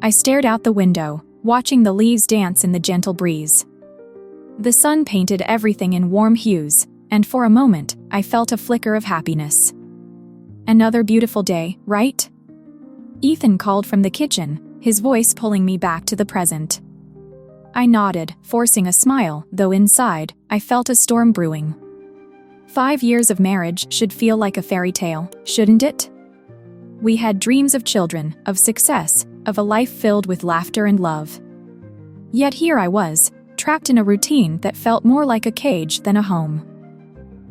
I stared out the window, watching the leaves dance in the gentle breeze. The sun painted everything in warm hues, and for a moment, I felt a flicker of happiness. Another beautiful day, right? Ethan called from the kitchen, his voice pulling me back to the present. I nodded, forcing a smile, though inside, I felt a storm brewing. 5 years of marriage should feel like a fairy tale, shouldn't it? We had dreams of children, of success, of a life filled with laughter and love. Yet here I was, trapped in a routine that felt more like a cage than a home.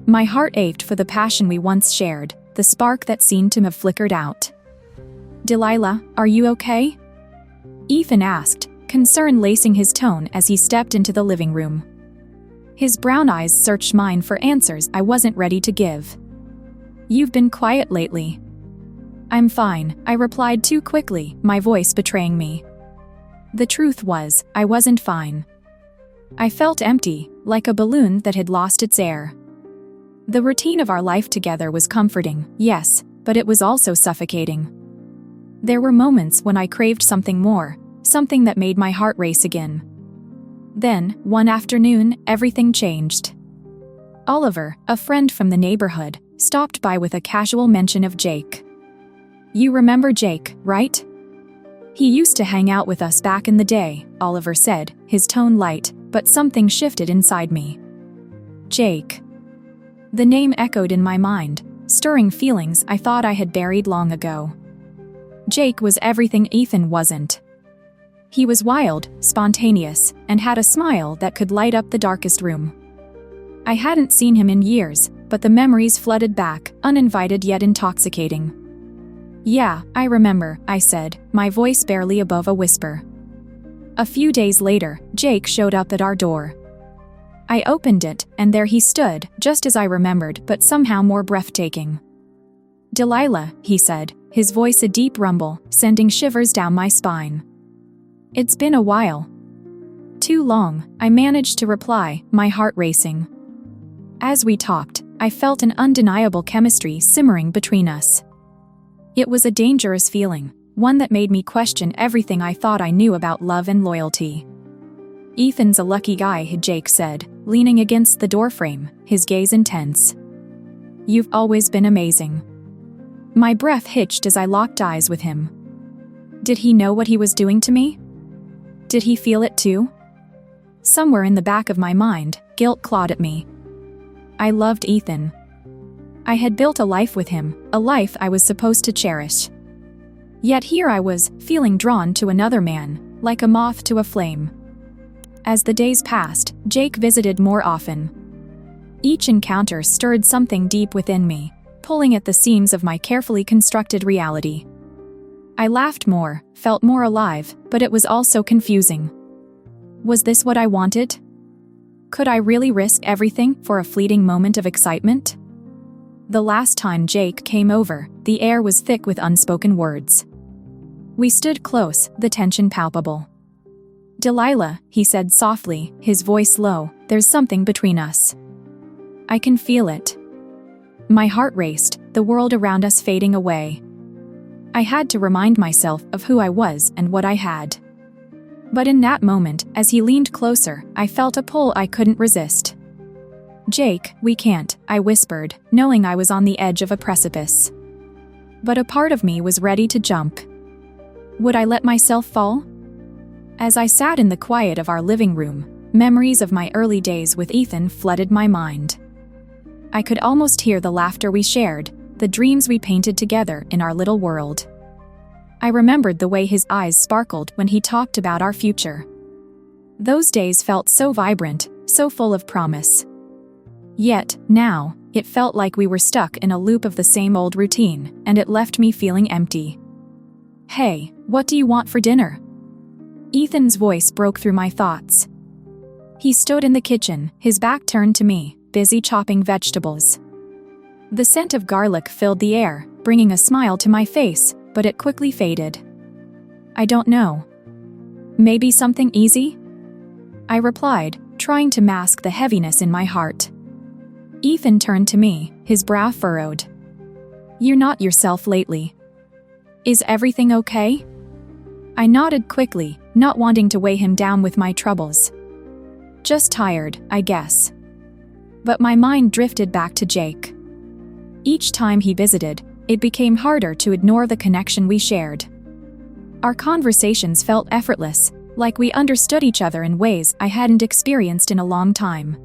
My heart ached for the passion we once shared, the spark that seemed to have flickered out. "Delilah, are you okay?" Ethan asked, concern lacing his tone as he stepped into the living room. His brown eyes searched mine for answers I wasn't ready to give. "You've been quiet lately." "I'm fine," I replied too quickly, my voice betraying me. The truth was, I wasn't fine. I felt empty, like a balloon that had lost its air. The routine of our life together was comforting, yes, but it was also suffocating. There were moments when I craved something more, something that made my heart race again. Then, one afternoon, everything changed. Oliver, a friend from the neighborhood, stopped by with a casual mention of Jake. "You remember Jake, right? He used to hang out with us back in the day," Oliver said, his tone light, but something shifted inside me. Jake. The name echoed in my mind, stirring feelings I thought I had buried long ago. Jake was everything Ethan wasn't. He was wild, spontaneous, and had a smile that could light up the darkest room. I hadn't seen him in years, but the memories flooded back, uninvited yet intoxicating. "Yeah, I remember," I said, my voice barely above a whisper. A few days later, Jake showed up at our door. I opened it, and there he stood, just as I remembered, but somehow more breathtaking. "Delilah," he said, his voice a deep rumble, sending shivers down my spine. "It's been a while." "Too long," I managed to reply, my heart racing. As we talked, I felt an undeniable chemistry simmering between us. It was a dangerous feeling, one that made me question everything I thought I knew about love and loyalty. "Ethan's a lucky guy," Jake said, leaning against the doorframe, his gaze intense. "You've always been amazing." My breath hitched as I locked eyes with him. Did he know what he was doing to me? Did he feel it too? Somewhere in the back of my mind, guilt clawed at me. I loved Ethan. I had built a life with him, a life I was supposed to cherish. Yet here I was, feeling drawn to another man, like a moth to a flame. As the days passed, Jake visited more often. Each encounter stirred something deep within me, pulling at the seams of my carefully constructed reality. I laughed more, felt more alive, but it was also confusing. Was this what I wanted? Could I really risk everything for a fleeting moment of excitement? The last time Jake came over, the air was thick with unspoken words. We stood close, the tension palpable. "Delilah," he said softly, his voice low, "there's something between us. I can feel it." My heart raced, the world around us fading away. I had to remind myself of who I was and what I had. But in that moment, as he leaned closer, I felt a pull I couldn't resist. "Jake, we can't," I whispered, knowing I was on the edge of a precipice. But a part of me was ready to jump. Would I let myself fall? As I sat in the quiet of our living room, memories of my early days with Ethan flooded my mind. I could almost hear the laughter we shared, the dreams we painted together in our little world. I remembered the way his eyes sparkled when he talked about our future. Those days felt so vibrant, so full of promise. Yet, now, it felt like we were stuck in a loop of the same old routine, and it left me feeling empty. "Hey, what do you want for dinner?" Ethan's voice broke through my thoughts. He stood in the kitchen, his back turned to me, busy chopping vegetables. The scent of garlic filled the air, bringing a smile to my face, but it quickly faded. "I don't know. Maybe something easy?" I replied, trying to mask the heaviness in my heart. Ethan turned to me, his brow furrowed. "You're not yourself lately. Is everything okay?" I nodded quickly, not wanting to weigh him down with my troubles. Just tired, I guess. But my mind drifted back to Jake. Each time he visited, it became harder to ignore the connection we shared. Our conversations felt effortless, like we understood each other in ways I hadn't experienced in a long time.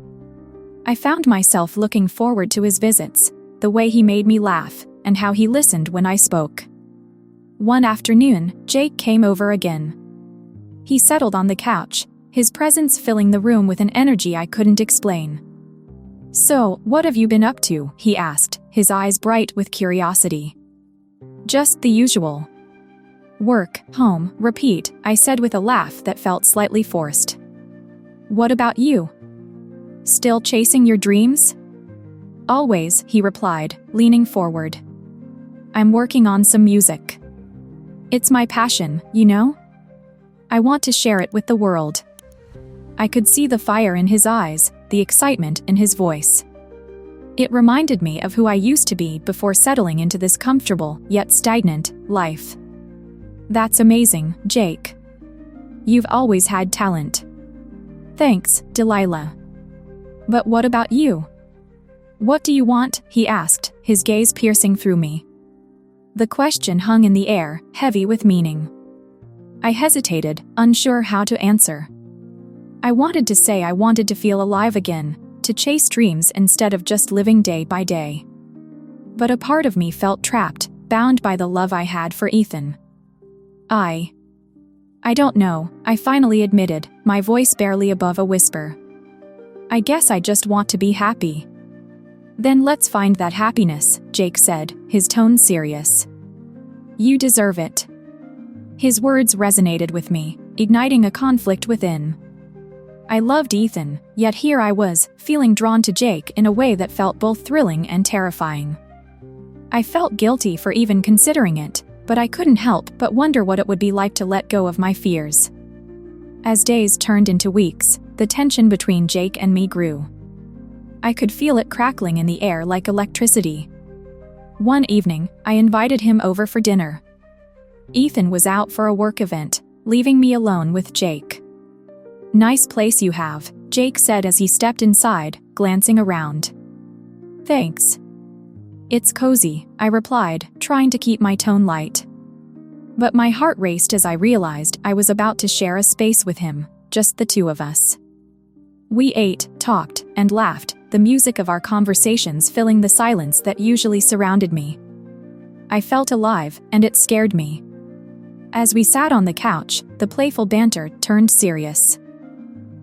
I found myself looking forward to his visits, the way he made me laugh, and how he listened when I spoke. One afternoon, Jake came over again. He settled on the couch, his presence filling the room with an energy I couldn't explain. "So, what have you been up to?" he asked, his eyes bright with curiosity. "Just the usual. Work, home, repeat," I said with a laugh that felt slightly forced. "What about you? Still chasing your dreams?" "Always," he replied, leaning forward. "I'm working on some music. It's my passion, you know? I want to share it with the world." I could see the fire in his eyes, the excitement in his voice. It reminded me of who I used to be before settling into this comfortable, yet stagnant, life. "That's amazing, Jake. You've always had talent." "Thanks, Delilah. But what about you? What do you want?" he asked, his gaze piercing through me. The question hung in the air, heavy with meaning. I hesitated, unsure how to answer. I wanted to say I wanted to feel alive again, to chase dreams instead of just living day by day. But a part of me felt trapped, bound by the love I had for Ethan. I don't know," I finally admitted, my voice barely above a whisper. "I guess I just want to be happy." "Then let's find that happiness," Jake said, his tone serious. "You deserve it." His words resonated with me, igniting a conflict within. I loved Ethan, yet here I was, feeling drawn to Jake in a way that felt both thrilling and terrifying. I felt guilty for even considering it, but I couldn't help but wonder what it would be like to let go of my fears. As days turned into weeks, the tension between Jake and me grew. I could feel it crackling in the air like electricity. One evening, I invited him over for dinner. Ethan was out for a work event, leaving me alone with Jake. "Nice place you have," Jake said as he stepped inside, glancing around. "Thanks. It's cozy," I replied, trying to keep my tone light. But my heart raced as I realized I was about to share a space with him, just the two of us. We ate, talked, and laughed, the music of our conversations filling the silence that usually surrounded me. I felt alive, and it scared me. As we sat on the couch, the playful banter turned serious.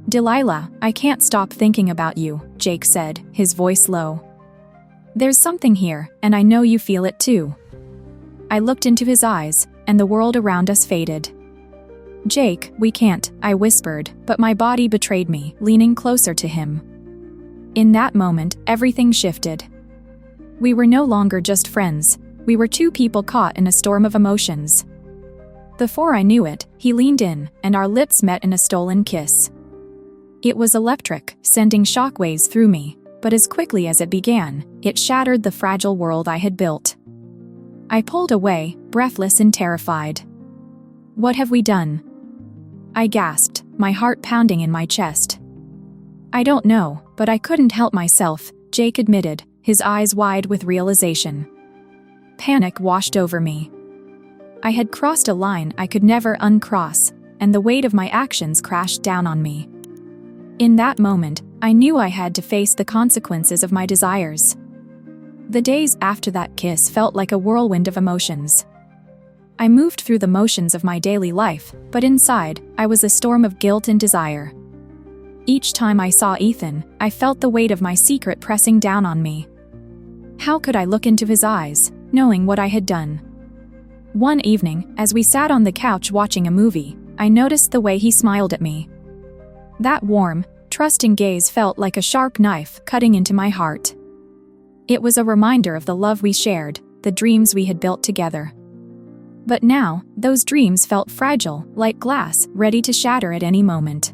"Delilah, I can't stop thinking about you," Jake said, his voice low. "There's something here, and I know you feel it too." I looked into his eyes, and the world around us faded. "Jake, we can't," I whispered, but my body betrayed me, leaning closer to him. In that moment, everything shifted. We were no longer just friends, we were two people caught in a storm of emotions. Before I knew it, he leaned in, and our lips met in a stolen kiss. It was electric, sending shockwaves through me, but as quickly as it began, it shattered the fragile world I had built. I pulled away, breathless and terrified. "What have we done?" I gasped, my heart pounding in my chest. "I don't know, but I couldn't help myself," Jake admitted, his eyes wide with realization. Panic washed over me. I had crossed a line I could never uncross, and the weight of my actions crashed down on me. In that moment, I knew I had to face the consequences of my desires. The days after that kiss felt like a whirlwind of emotions. I moved through the motions of my daily life, but inside, I was a storm of guilt and desire. Each time I saw Ethan, I felt the weight of my secret pressing down on me. How could I look into his eyes, knowing what I had done? One evening, as we sat on the couch watching a movie, I noticed the way he smiled at me. That warm, trusting gaze felt like a sharp knife cutting into my heart. It was a reminder of the love we shared, the dreams we had built together. But now, those dreams felt fragile, like glass, ready to shatter at any moment.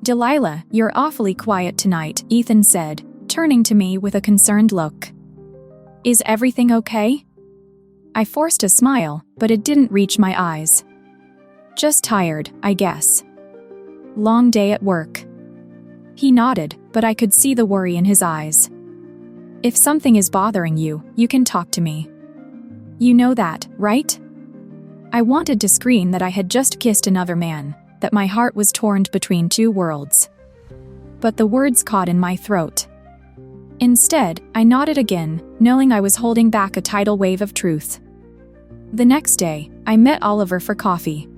"Delilah, you're awfully quiet tonight," Ethan said, turning to me with a concerned look. "Is everything okay?" I forced a smile, but it didn't reach my eyes. Just tired, I guess. Long day at work. He nodded, but I could see the worry in his eyes. If something is bothering you, you can talk to me. You know that, right? I wanted to scream that I had just kissed another man, that my heart was torn between two worlds. But the words caught in my throat. Instead, I nodded again, knowing I was holding back a tidal wave of truth. The next day, I met Oliver for coffee.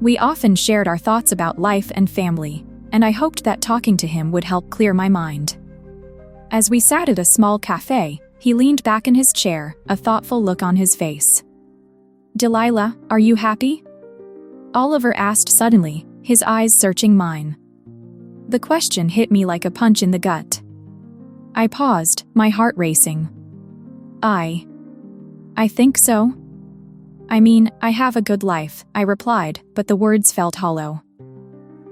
We often shared our thoughts about life and family, and I hoped that talking to him would help clear my mind. As we sat at a small cafe, he leaned back in his chair, a thoughtful look on his face. "Delilah, are you happy?" Oliver asked suddenly, his eyes searching mine. The question hit me like a punch in the gut. I paused, my heart racing. I think so. I mean, I have a good life, I replied, but the words felt hollow.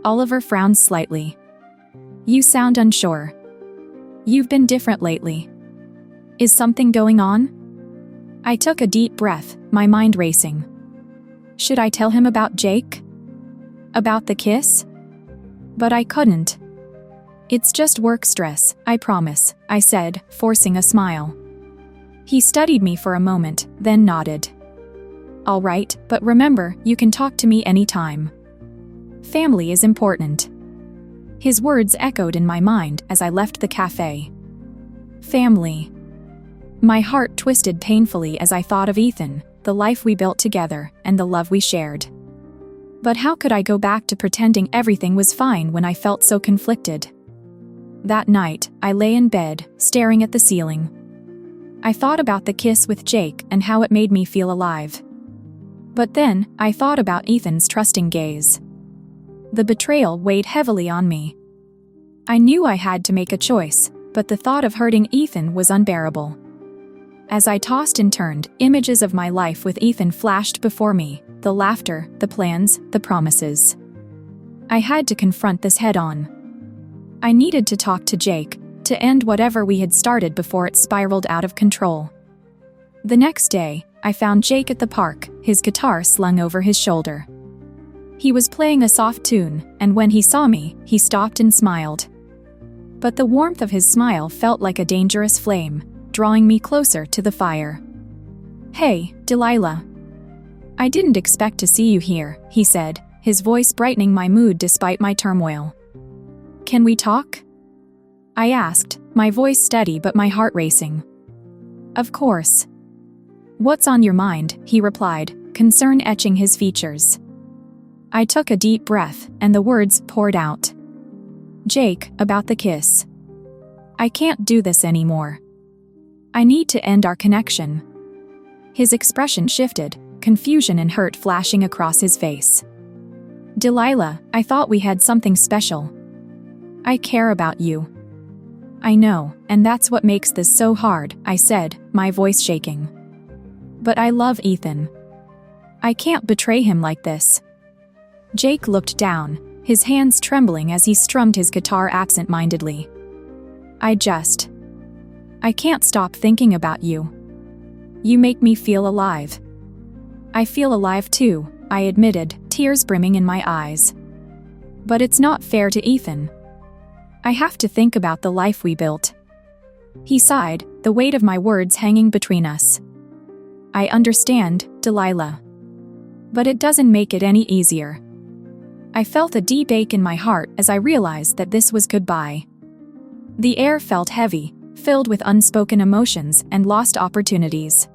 Oliver frowned slightly. You sound unsure. You've been different lately. Is something going on? I took a deep breath, my mind racing. Should I tell him about Jake? About the kiss? But I couldn't. It's just work stress, I promise, I said, forcing a smile. He studied me for a moment, then nodded. All right, but remember, you can talk to me anytime. Family is important. His words echoed in my mind as I left the cafe. Family. My heart twisted painfully as I thought of Ethan, the life we built together, and the love we shared. But how could I go back to pretending everything was fine when I felt so conflicted? That night, I lay in bed, staring at the ceiling. I thought about the kiss with Jake and how it made me feel alive. But then, I thought about Ethan's trusting gaze. The betrayal weighed heavily on me. I knew I had to make a choice, but the thought of hurting Ethan was unbearable. As I tossed and turned, images of my life with Ethan flashed before me, the laughter, the plans, the promises. I had to confront this head-on. I needed to talk to Jake, to end whatever we had started before it spiraled out of control. The next day, I found Jake at the park, his guitar slung over his shoulder. He was playing a soft tune, and when he saw me, he stopped and smiled. But the warmth of his smile felt like a dangerous flame, drawing me closer to the fire. Hey, Delilah. I didn't expect to see you here, he said, his voice brightening my mood despite my turmoil. Can we talk? I asked, my voice steady but my heart racing. Of course. What's on your mind, he replied, concern etching his features. I took a deep breath, and the words poured out. Jake, about the kiss. I can't do this anymore. I need to end our connection. His expression shifted, confusion and hurt flashing across his face. Delilah, I thought we had something special. I care about you. I know, and that's what makes this so hard, I said, my voice shaking. But I love Ethan. I can't betray him like this. Jake looked down, his hands trembling as he strummed his guitar absent-mindedly. I can't stop thinking about you. You make me feel alive. I feel alive too, I admitted, tears brimming in my eyes. But it's not fair to Ethan. I have to think about the life we built. He sighed, the weight of my words hanging between us. I understand, Delilah. But it doesn't make it any easier. I felt a deep ache in my heart as I realized that this was goodbye. The air felt heavy, filled with unspoken emotions and lost opportunities.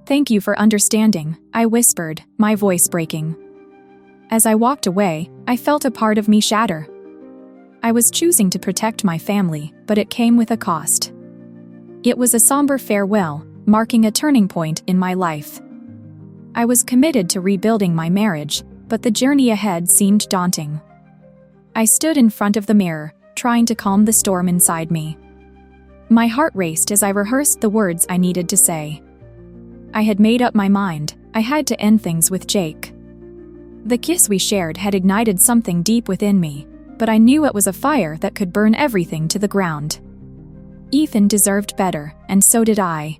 Thank you for understanding, I whispered, my voice breaking. As I walked away, I felt a part of me shatter. I was choosing to protect my family, but it came with a cost. It was a somber farewell, marking a turning point in my life. I was committed to rebuilding my marriage, but the journey ahead seemed daunting. I stood in front of the mirror, trying to calm the storm inside me. My heart raced as I rehearsed the words I needed to say. I had made up my mind, I had to end things with Jake. The kiss we shared had ignited something deep within me, but I knew it was a fire that could burn everything to the ground. Ethan deserved better, and so did I.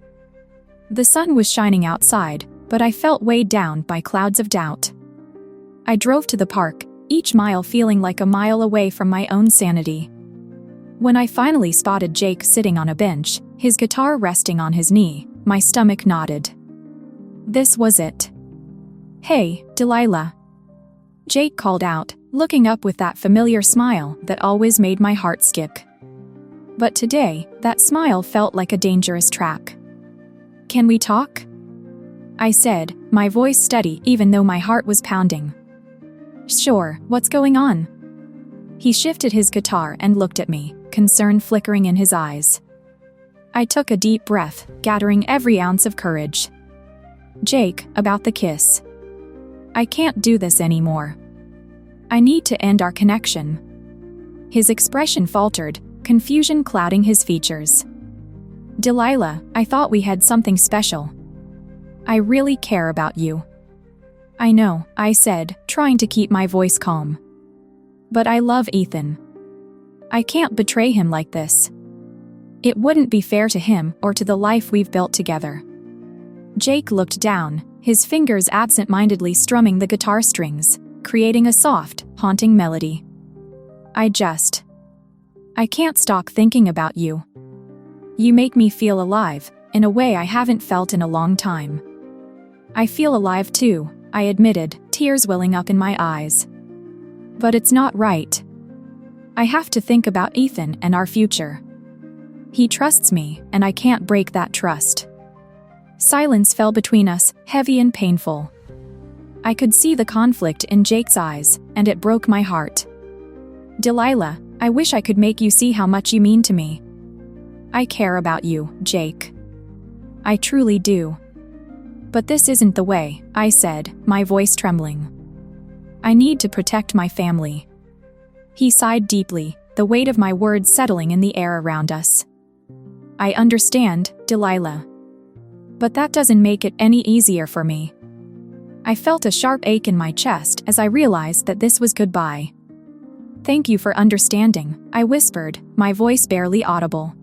The sun was shining outside, but I felt weighed down by clouds of doubt. I drove to the park, each mile feeling like a mile away from my own sanity. When I finally spotted Jake sitting on a bench, his guitar resting on his knee, my stomach knotted. This was it. "Hey, Delilah." Jake called out, looking up with that familiar smile that always made my heart skip. But today, that smile felt like a dangerous trap. "Can we talk?" I said, my voice steady even though my heart was pounding. "Sure, what's going on?" He shifted his guitar and looked at me, concern flickering in his eyes. I took a deep breath, gathering every ounce of courage. "Jake, about the kiss. I can't do this anymore. I need to end our connection." His expression faltered, confusion clouding his features. "Delilah, I thought we had something special. I really care about you." "I know," I said, trying to keep my voice calm. "But I love Ethan. I can't betray him like this. It wouldn't be fair to him or to the life we've built together." Jake looked down, his fingers absent-mindedly strumming the guitar strings, creating a soft, haunting melody. I can't stop thinking about you. You make me feel alive, in a way I haven't felt in a long time." "I feel alive too," I admitted, tears welling up in my eyes. "But it's not right. I have to think about Ethan and our future. He trusts me, and I can't break that trust." Silence fell between us, heavy and painful. I could see the conflict in Jake's eyes, and it broke my heart. "Delilah, I wish I could make you see how much you mean to me. I care about you, Jake. I truly do. But this isn't the way," I said, my voice trembling. "I need to protect my family." He sighed deeply, the weight of my words settling in the air around us. "I understand, Delilah. But that doesn't make it any easier for me." I felt a sharp ache in my chest as I realized that this was goodbye. "Thank you for understanding," I whispered, my voice barely audible.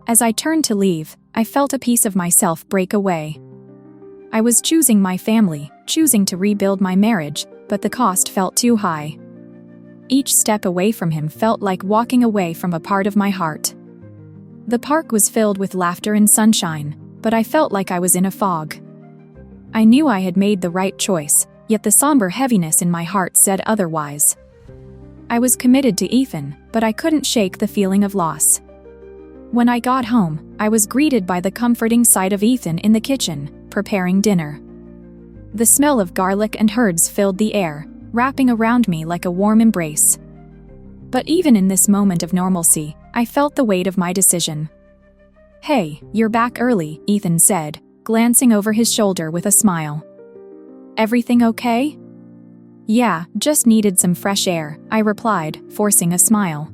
As I turned to leave, I felt a piece of myself break away. I was choosing my family, choosing to rebuild my marriage, but the cost felt too high. Each step away from him felt like walking away from a part of my heart. The park was filled with laughter and sunshine, but I felt like I was in a fog. I knew I had made the right choice, yet the somber heaviness in my heart said otherwise. I was committed to Ethan, but I couldn't shake the feeling of loss. When I got home, I was greeted by the comforting sight of Ethan in the kitchen, preparing dinner. The smell of garlic and herbs filled the air, wrapping around me like a warm embrace. But even in this moment of normalcy, I felt the weight of my decision. "Hey, you're back early," Ethan said, glancing over his shoulder with a smile. "Everything okay?" "Yeah, just needed some fresh air," I replied, forcing a smile.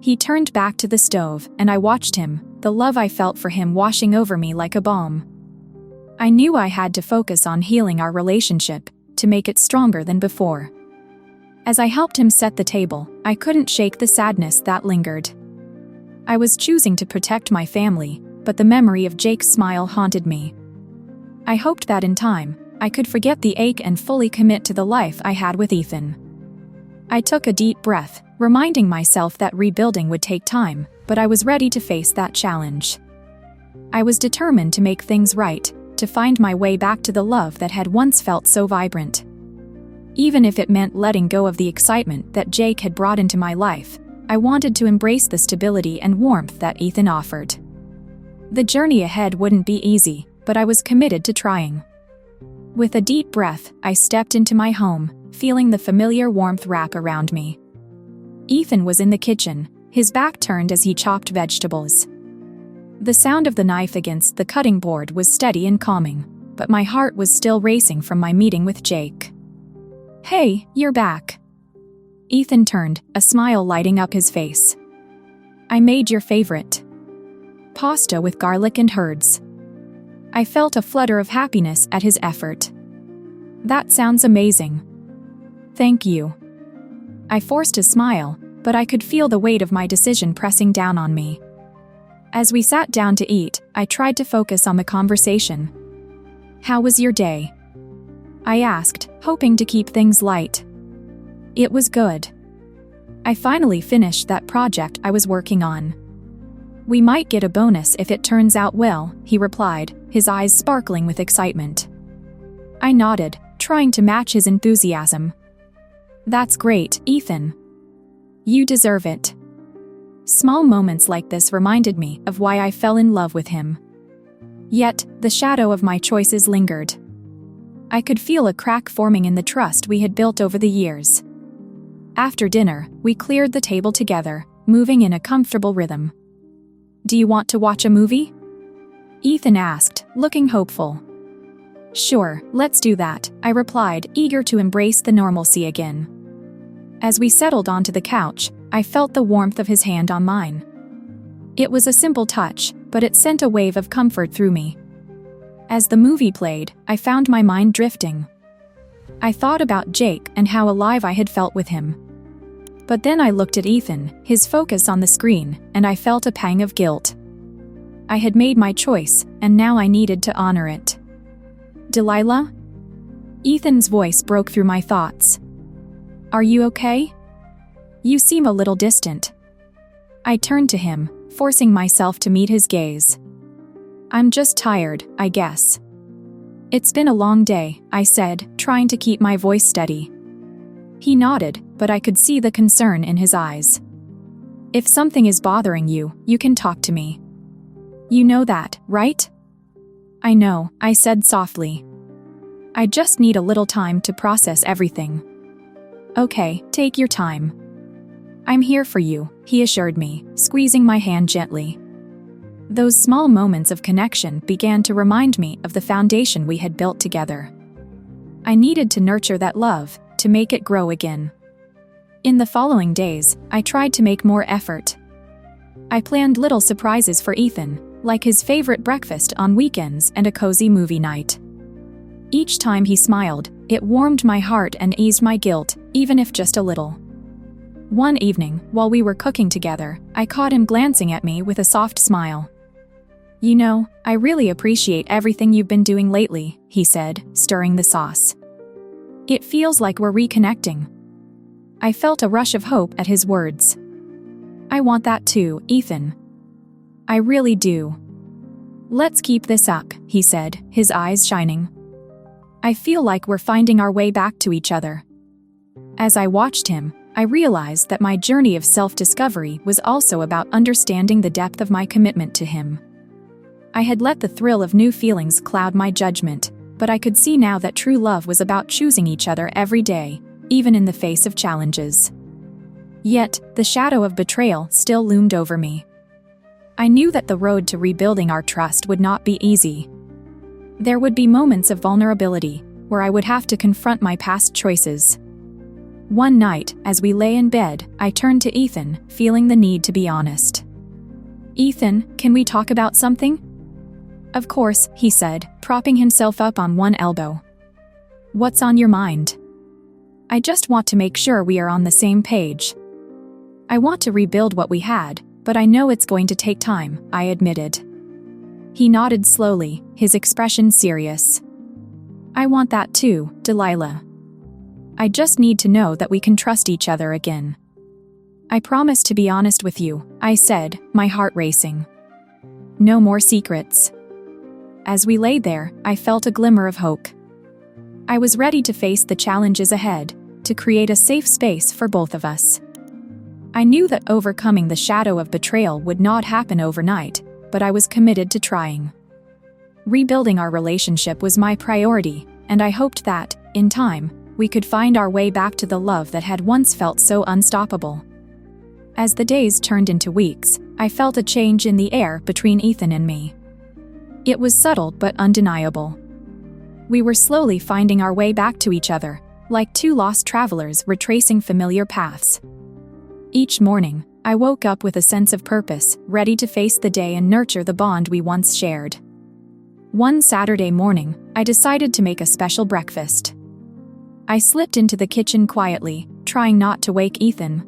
He turned back to the stove, and I watched him, the love I felt for him washing over me like a balm. I knew I had to focus on healing our relationship, to make it stronger than before. As I helped him set the table, I couldn't shake the sadness that lingered. I was choosing to protect my family, but the memory of Jake's smile haunted me. I hoped that in time, I could forget the ache and fully commit to the life I had with Ethan. I took a deep breath, reminding myself that rebuilding would take time, but I was ready to face that challenge. I was determined to make things right, to find my way back to the love that had once felt so vibrant. Even if it meant letting go of the excitement that Jake had brought into my life, I wanted to embrace the stability and warmth that Ethan offered. The journey ahead wouldn't be easy, but I was committed to trying. With a deep breath, I stepped into my home, feeling the familiar warmth wrap around me. Ethan was in the kitchen, his back turned as he chopped vegetables. The sound of the knife against the cutting board was steady and calming, but my heart was still racing from my meeting with Jake. "Hey, you're back." Ethan turned, a smile lighting up his face. "I made your favorite. Pasta with garlic and herbs." I felt a flutter of happiness at his effort. "That sounds amazing." "Thank you." I forced a smile, but I could feel the weight of my decision pressing down on me. As we sat down to eat, I tried to focus on the conversation. "How was your day?" I asked, hoping to keep things light. It was good. I finally finished that project I was working on. We might get a bonus if it turns out well, he replied, his eyes sparkling with excitement. I nodded, trying to match his enthusiasm. That's great, Ethan. You deserve it. Small moments like this reminded me of why I fell in love with him. Yet, the shadow of my choices lingered. I could feel a crack forming in the trust we had built over the years. After dinner, we cleared the table together, moving in a comfortable rhythm. Do you want to watch a movie? Ethan asked, looking hopeful. Sure, let's do that, I replied, eager to embrace the normalcy again. As we settled onto the couch, I felt the warmth of his hand on mine. It was a simple touch, but it sent a wave of comfort through me. As the movie played, I found my mind drifting. I thought about Jake and how alive I had felt with him. But then I looked at Ethan, his focus on the screen, and I felt a pang of guilt. I had made my choice, and now I needed to honor it. Delilah? Ethan's voice broke through my thoughts. Are you okay? You seem a little distant. I turned to him, forcing myself to meet his gaze. I'm just tired, I guess. It's been a long day, I said, trying to keep my voice steady. He nodded, but I could see the concern in his eyes. If something is bothering you, you can talk to me. You know that, right? I know, I said softly. I just need a little time to process everything. Okay, take your time. I'm here for you, he assured me, squeezing my hand gently. Those small moments of connection began to remind me of the foundation we had built together. I needed to nurture that love, to make it grow again. In the following days, I tried to make more effort. I planned little surprises for Ethan, like his favorite breakfast on weekends and a cozy movie night. Each time he smiled, it warmed my heart and eased my guilt, even if just a little. One evening, while we were cooking together, I caught him glancing at me with a soft smile. You know, I really appreciate everything you've been doing lately, he said, stirring the sauce. It feels like we're reconnecting. I felt a rush of hope at his words. I want that too, Ethan. I really do. Let's keep this up, he said, his eyes shining. I feel like we're finding our way back to each other. As I watched him, I realized that my journey of self-discovery was also about understanding the depth of my commitment to him. I had let the thrill of new feelings cloud my judgment, but I could see now that true love was about choosing each other every day, even in the face of challenges. Yet, the shadow of betrayal still loomed over me. I knew that the road to rebuilding our trust would not be easy. There would be moments of vulnerability, where I would have to confront my past choices. One night, as we lay in bed, I turned to Ethan, feeling the need to be honest. Ethan, can we talk about something? Of course, he said, propping himself up on one elbow. What's on your mind? I just want to make sure we are on the same page. I want to rebuild what we had, but I know it's going to take time, I admitted. He nodded slowly, his expression serious. I want that too, Delilah. I just need to know that we can trust each other again. I promise to be honest with you, I said, my heart racing. No more secrets. As we lay there, I felt a glimmer of hope. I was ready to face the challenges ahead, to create a safe space for both of us. I knew that overcoming the shadow of betrayal would not happen overnight, but I was committed to trying. Rebuilding our relationship was my priority, and I hoped that, in time, we could find our way back to the love that had once felt so unstoppable. As the days turned into weeks, I felt a change in the air between Ethan and me. It was subtle but undeniable. We were slowly finding our way back to each other, like two lost travelers retracing familiar paths. Each morning, I woke up with a sense of purpose, ready to face the day and nurture the bond we once shared. One Saturday morning, I decided to make a special breakfast. I slipped into the kitchen quietly, trying not to wake Ethan.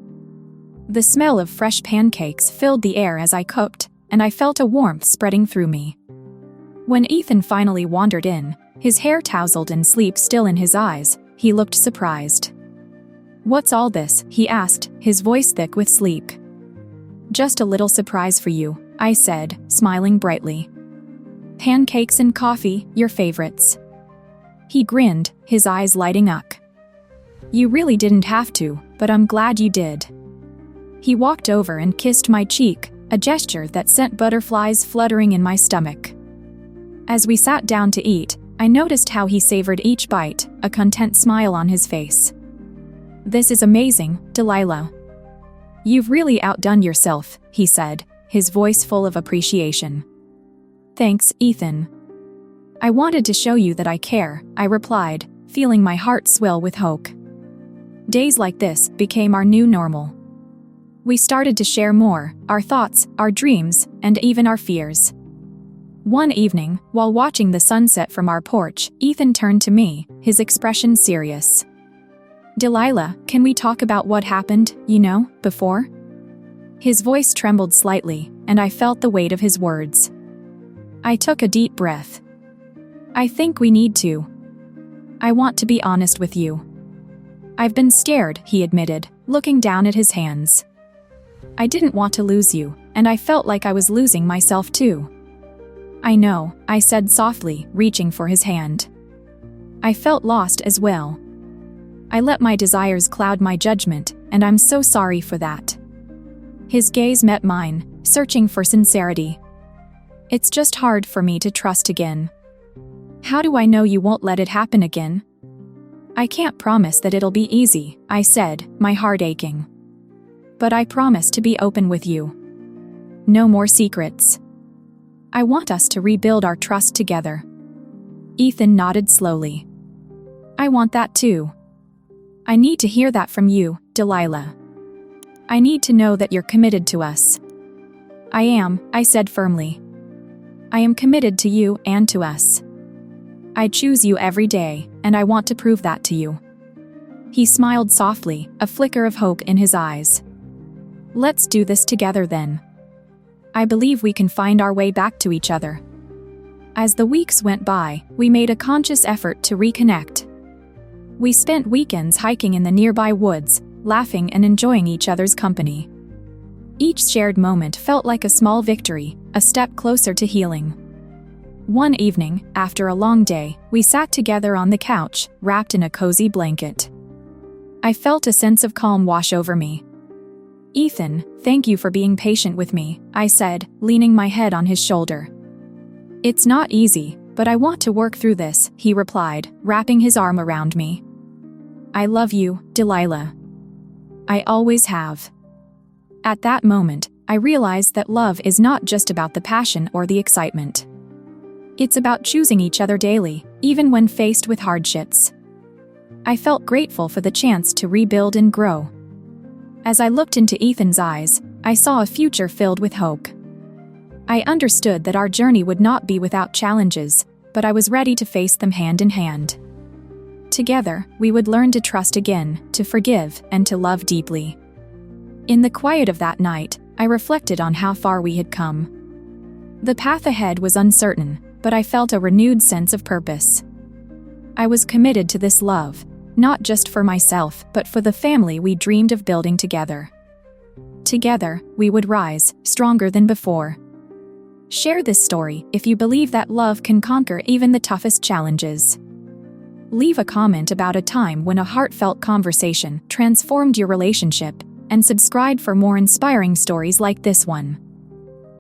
The smell of fresh pancakes filled the air as I cooked, and I felt a warmth spreading through me. When Ethan finally wandered in, His hair tousled and sleep still in his eyes, he looked surprised. "What's all this?" he asked, his voice thick with sleep. "Just a little surprise for you," I said, smiling brightly. "Pancakes and coffee, your favorites." He grinned, his eyes lighting up. "You really didn't have to, but I'm glad you did." He walked over and kissed my cheek, a gesture that sent butterflies fluttering in my stomach. As we sat down to eat, I noticed how he savored each bite, a content smile on his face. "This is amazing, Delilah. You've really outdone yourself," he said, his voice full of appreciation. "Thanks, Ethan. I wanted to show you that I care," I replied, feeling my heart swell with hope. Days like this became our new normal. We started to share more, our thoughts, our dreams, and even our fears. One evening, while watching the sunset from our porch, Ethan turned to me, his expression serious. "Delilah, can we talk about what happened, before?" His voice trembled slightly, and I felt the weight of his words. I took a deep breath. "I think we need to. I want to be honest with you." "I've been scared," he admitted, looking down at his hands. "I didn't want to lose you, and I felt like I was losing myself too." "I know," I said softly, reaching for his hand. "I felt lost as well. I let my desires cloud my judgment, and I'm so sorry for that." His gaze met mine, searching for sincerity. "It's just hard for me to trust again." "How do I know you won't let it happen again?" "I can't promise that it'll be easy," I said, my heart aching. "But I promise to be open with you. No more secrets. I want us to rebuild our trust together." Ethan nodded slowly. "I want that too. I need to hear that from you, Delilah. I need to know that you're committed to us." "I am," I said firmly. "I am committed to you and to us. I choose you every day, and I want to prove that to you." He smiled softly, a flicker of hope in his eyes. "Let's do this together then. I believe we can find our way back to each other." As the weeks went by, we made a conscious effort to reconnect. We spent weekends hiking in the nearby woods, laughing and enjoying each other's company. Each shared moment felt like a small victory, a step closer to healing. One evening, after a long day, we sat together on the couch, wrapped in a cozy blanket. I felt a sense of calm wash over me. "Ethan, thank you for being patient with me," I said, leaning my head on his shoulder. "It's not easy, but I want to work through this," he replied, wrapping his arm around me. "I love you, Delilah. I always have." At that moment, I realized that love is not just about the passion or the excitement. It's about choosing each other daily, even when faced with hardships. I felt grateful for the chance to rebuild and grow. As I looked into Ethan's eyes, I saw a future filled with hope. I understood that our journey would not be without challenges, but I was ready to face them hand in hand. Together, we would learn to trust again, to forgive, and to love deeply. In the quiet of that night, I reflected on how far we had come. The path ahead was uncertain, but I felt a renewed sense of purpose. I was committed to this love, not just for myself, but for the family we dreamed of building together. Together, we would rise, stronger than before. Share this story if you believe that love can conquer even the toughest challenges. Leave a comment about a time when a heartfelt conversation transformed your relationship, and subscribe for more inspiring stories like this one.